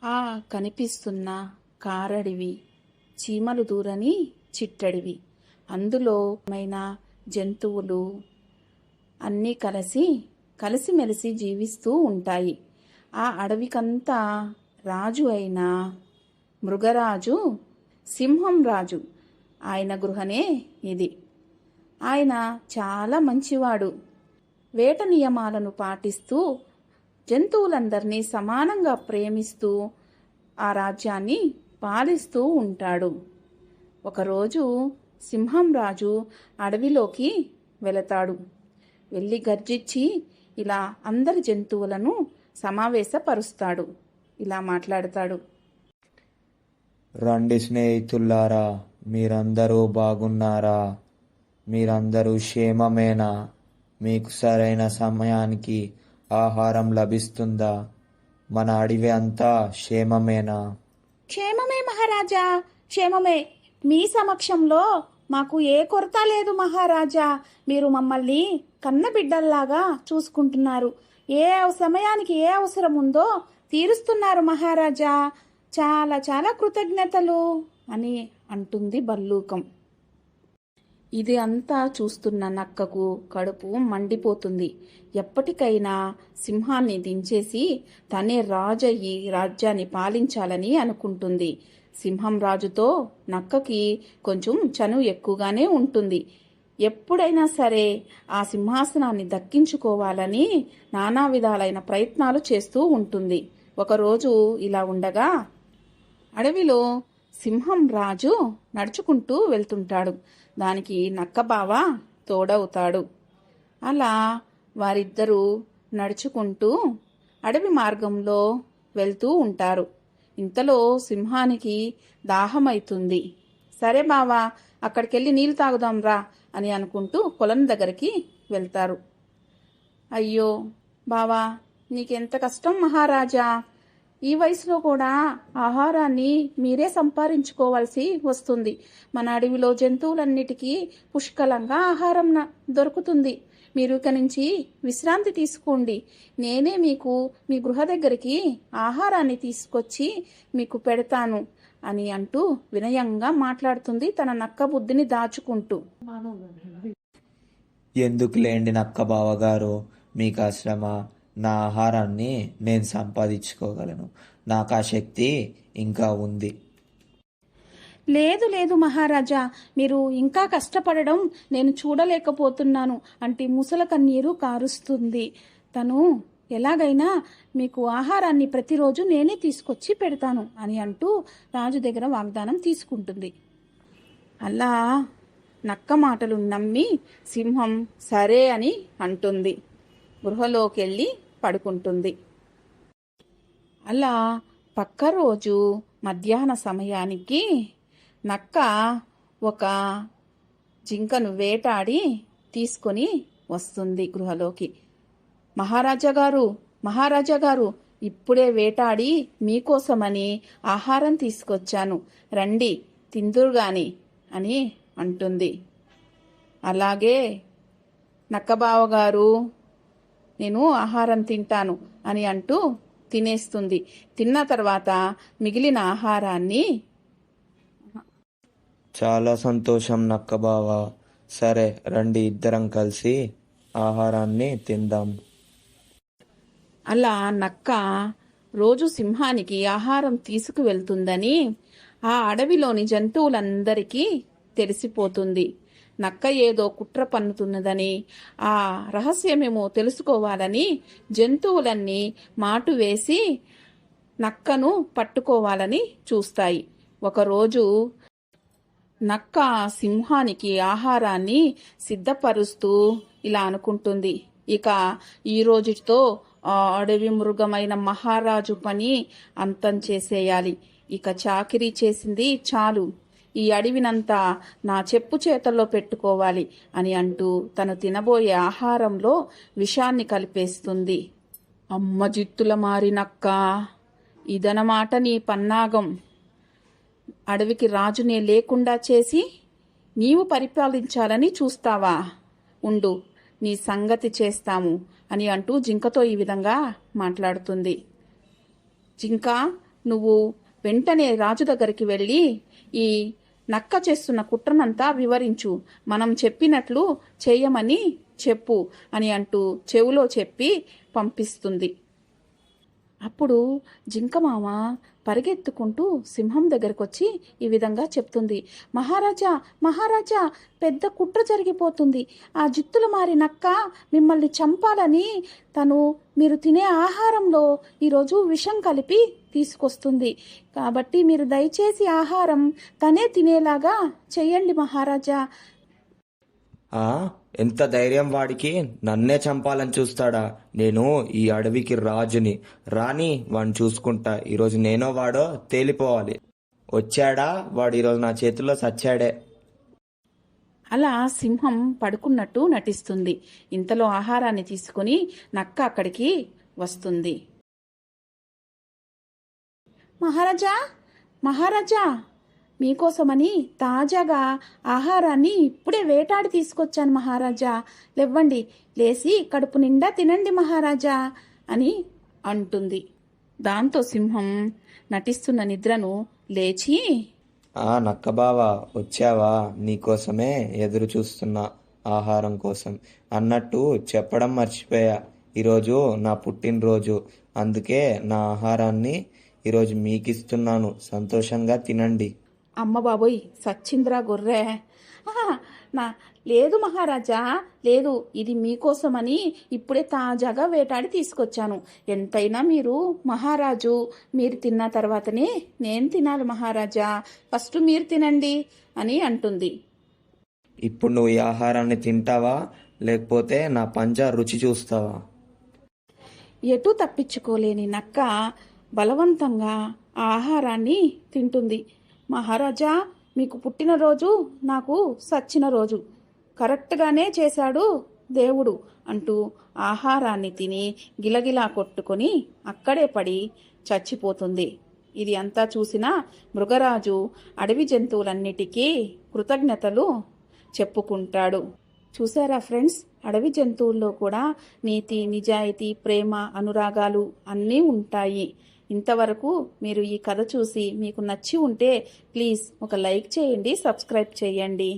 ఆ కనిపిస్తున్న కారడివి, చీమలు దూరని చిట్టడివి, అందులో జంతువులు అన్నీ కలిసిమెలిసి జీవిస్తూ ఉంటాయి. ఆ అడవికంతా రాజు అయిన మృగరాజు, సింహం రాజు, ఆయన గృహనే ఇది. ఆయన చాలా మంచివాడు. వేట నియమాలను పాటిస్తూ జంతువులందరినీ సమానంగా ప్రేమిస్తూ ఆ రాజ్యాన్ని పాలిస్తూ ఉంటాడు. ఒకరోజు సింహం రాజు అడవిలోకి వెళతాడు. వెళ్ళి గర్జించి ఇలా అందరి జంతువులను సమావేశపరుస్తాడు. ఇలా మాట్లాడతాడు. రండి స్నేహితులారా, మీరందరూ బాగున్నారా? మీరందరూ క్షేమమేనా? మీకు సరైన సమయానికి ఆహారం లభిస్తుందా? మన అడవి అంతా క్షేమమేనా? క్షేమమే మహారాజా, క్షేమమే. మీ సమక్షంలో మాకు ఏ కొరత లేదు మహారాజా. మీరు మమ్మల్ని కన్నబిడ్డల్లాగా చూసుకుంటున్నారు. ఏ సమయానికి ఏ అవసరం ఉందో తీరుస్తున్నారు మహారాజా. చాలా చాలా కృతజ్ఞతలు అని అంటుంది బల్లూకం. ఇది అంతా చూస్తున్న నక్కకు కడుపు మండిపోతుంది. ఎప్పటికైనా సింహాన్ని దించేసి తనే రాజయ్యి రాజ్యాన్ని పాలించాలని అనుకుంటుంది. సింహం రాజుతో నక్కకి కొంచెం చనువు ఎక్కువగానే ఉంటుంది. ఎప్పుడైనా సరే ఆ సింహాసనాన్ని దక్కించుకోవాలని నానా విధాలైన ప్రయత్నాలు చేస్తూ ఉంటుంది. ఒకరోజు ఇలా ఉండగా అడవిలో సింహం రాజు నడుచుకుంటూ వెళ్తుంటాడు. దానికి నక్కబావ తోడవుతాడు. అలా వారిద్దరూ నడుచుకుంటూ అడవి మార్గంలో వెళ్తూ ఉంటారు. ఇంతలో సింహానికి దాహమైతుంది. సరే బావా, అక్కడికెళ్ళి నీళ్ళు తాగుదాం రా అని అనుకుంటూ కొలం దగ్గరికి వెళ్తారు. అయ్యో బావా, నీకెంత కష్టం మహారాజా. ఈ వయసులో కూడా ఆహారాన్ని మీరే సంపాదించుకోవాల్సి వస్తుంది. మన అడవిలో జంతువులన్నిటికీ పుష్కలంగా ఆహారం దొరుకుతుంది. మీరు ఇక నుంచి విశ్రాంతి తీసుకోండి. నేనే మీకు మీ గృహ దగ్గరికి ఆహారాన్ని తీసుకొచ్చి మీకు పెడతాను అని అంటూ వినయంగా మాట్లాడుతుంది, తన నక్క బుద్ధిని దాచుకుంటూ. ఎందుకులేండి నక్క బావగారు, మీకు ఆ శ్రమ. నా ఆహారాన్ని నేను సంపాదించుకోగలను. నాకు ఆ శక్తి ఇంకా ఉంది. లేదు లేదు మహారాజా, మీరు ఇంకా కష్టపడడం నేను చూడలేకపోతున్నాను అంటే ముసల కన్నీరు కారుస్తుంది. తను ఎలాగైనా మీకు ఆహారాన్ని ప్రతిరోజు నేనే తీసుకొచ్చి పెడతాను అని అంటూ రాజు దగ్గర వాగ్దానం తీసుకుంటుంది. అలా నక్క మాటలు నమ్మి సింహం సరే అని అంటుంది. గృహలోకి వెళ్ళి పడుకుంటుంది. అలా పక్క రోజు మధ్యాహ్న సమయానికి నక్క ఒక జింకను వేటాడి తీసుకొని వస్తుంది గృహలోకి. మహారాజా గారు, ఇప్పుడే వేటాడి మీకోసమని ఆహారం తీసుకొచ్చాను, రండి తిందురుగాని అని అంటుంది. అలాగే నక్కబావగారు, నేను ఆహారం తింటాను అని అంటూ తినేస్తుంది. తిన్న తర్వాత మిగిలిన ఆహారాన్ని చాలా సంతోషం నక్కబావ. సరే రండి, ఇద్దరం కలిసి ఆహారాన్ని తిందాం. అలా నక్క రోజు సింహానికి ఆహారం తీసుకువెళ్తుందని ఆ అడవిలోని జంతువులందరికీ తెలిసిపోతుంది. నక్క ఏదో కుట్ర పన్నుతున్నదని, ఆ రహస్యమేమో తెలుసుకోవాలని జంతువులన్నీ మాటు వేసి నక్కను పట్టుకోవాలని చూస్తాయి. ఒకరోజు నక్క సింహానికి ఆహారాన్ని సిద్ధపరుస్తూ ఇలా అనుకుంటుంది, ఇక ఈ రోజుతో ఆ అడవి మృగమైన మహారాజు పని అంతం చేసేయాలి. ఇక చాకిరీ చేసింది చాలు, ఈ అడవినంతా నా చెప్పు చేతల్లో పెట్టుకోవాలి అని అంటూ తను తినబోయే ఆహారంలో విషాన్ని కలిపేస్తుంది. అమ్మ జిత్తుల మారినక్క, ఇదనమాట నీ పన్నాగం. అడవికి రాజునే లేకుండా చేసి నీవు పరిపాలించాలని చూస్తావా? ఉండు, నీ సంగతి చేస్తాము అని అంటూ జింకతో ఈ విధంగా మాట్లాడుతుంది. జింక, నువ్వు వెంటనే రాజు దగ్గరికి వెళ్ళి ఈ నక్క చేస్తున్న కుట్రనంతా వివరించు, మనం చెప్పినట్లు చేయమని చెప్పు అని అంటూ చెవులో చెప్పి పంపిస్తుంది. అప్పుడు జింకమామ పరిగెత్తుకుంటూ సింహం దగ్గరకు వచ్చి ఈ విధంగా చెప్తుంది, మహారాజా మహారాజా, పెద్ద కుట్ర జరిగిపోతుంది. ఆ జిత్తులు మారి నక్క మిమ్మల్ని చంపాలని తను మీరు తినే ఆహారంలో ఈరోజు విషం కలిపి తీసుకొస్తుంది. కాబట్టి మీరు దయచేసి ఆహారం తనే తినేలాగా చెయ్యండి మహారాజా. ఎంత ధైర్యం వాడికి, నన్నే చంపాలని చూస్తాడా? నేను ఈ అడవికి రాజుని, రాని వాడిని చూసుకుంటా. ఈరోజు నేనో వాడో తేలిపోవాలి. వచ్చాడా వాడు, ఈరోజు నా చేతిలో సచ్చాడే. అలా సింహం పడుకున్నట్టు నటిస్తుంది. ఇంతలో ఆహారాన్ని తీసుకుని నక్క అక్కడికి వస్తుంది. మహారాజా మహారాజా, మీకోసమని తాజాగా ఆహారాన్ని ఇప్పుడే వేటాడి తీసుకొచ్చాను మహారాజా. లేవ్వండి, లేచి కడుపు నిండా తినండి మహారాజా అని అంటుంది. దాంతో సింహం నటిస్తున్న నిద్రను లేచి, నక్కబావా వచ్చావా? నీకోసమే ఎదురు చూస్తున్నా ఆహారం కోసం. అన్నట్టు చెప్పడం మర్చిపోయా, ఈరోజు నా పుట్టినరోజు. అందుకే నా ఆహారాన్ని ఈరోజు మీకిస్తున్నాను, సంతోషంగా తినండి. అమ్మ బాబోయ్, సచ్చింద్రా గొర్రె. నా లేదు మహారాజా, లేదు, ఇది మీకోసమని ఇప్పుడే తాజాగా వేటాడి తీసుకొచ్చాను. ఎంతైనా మీరు మహారాజు, మీరు తిన్న తర్వాతనే నేను తినాలి మహారాజా. ఫస్ట్ మీరు తినండి అని అంటుంది. ఇప్పుడు నువ్వు ఈ ఆహారాన్ని తింటావా, లేకపోతే నా పంజా రుచి చూస్తావా? ఎటూ తప్పించుకోలేని నక్క బలవంతంగా ఆ ఆహారాన్ని తింటుంది. మహారాజా, మీకు పుట్టినరోజు నాకు సచ్చిన రోజు, కరెక్ట్గానే చేశాడు దేవుడు అంటూ ఆహారాన్ని తిని గిలగిలా కొట్టుకొని అక్కడే పడి చచ్చిపోతుంది. ఇది అంతా చూసిన మృగరాజు అడవి జంతువులన్నిటికీ కృతజ్ఞతలు చెప్పుకుంటాడు. చూసారా ఫ్రెండ్స్, అడవి జంతువుల్లో కూడా నీతి, నిజాయితీ, ప్రేమ, అనురాగాలు అన్నీ ఉంటాయి. ఇంతవరకు మీరు ఈ కథ చూసి మీకు నచ్చి ఉంటే ప్లీజ్ ఒక లైక్ చేయండి, సబ్స్క్రైబ్ చేయండి.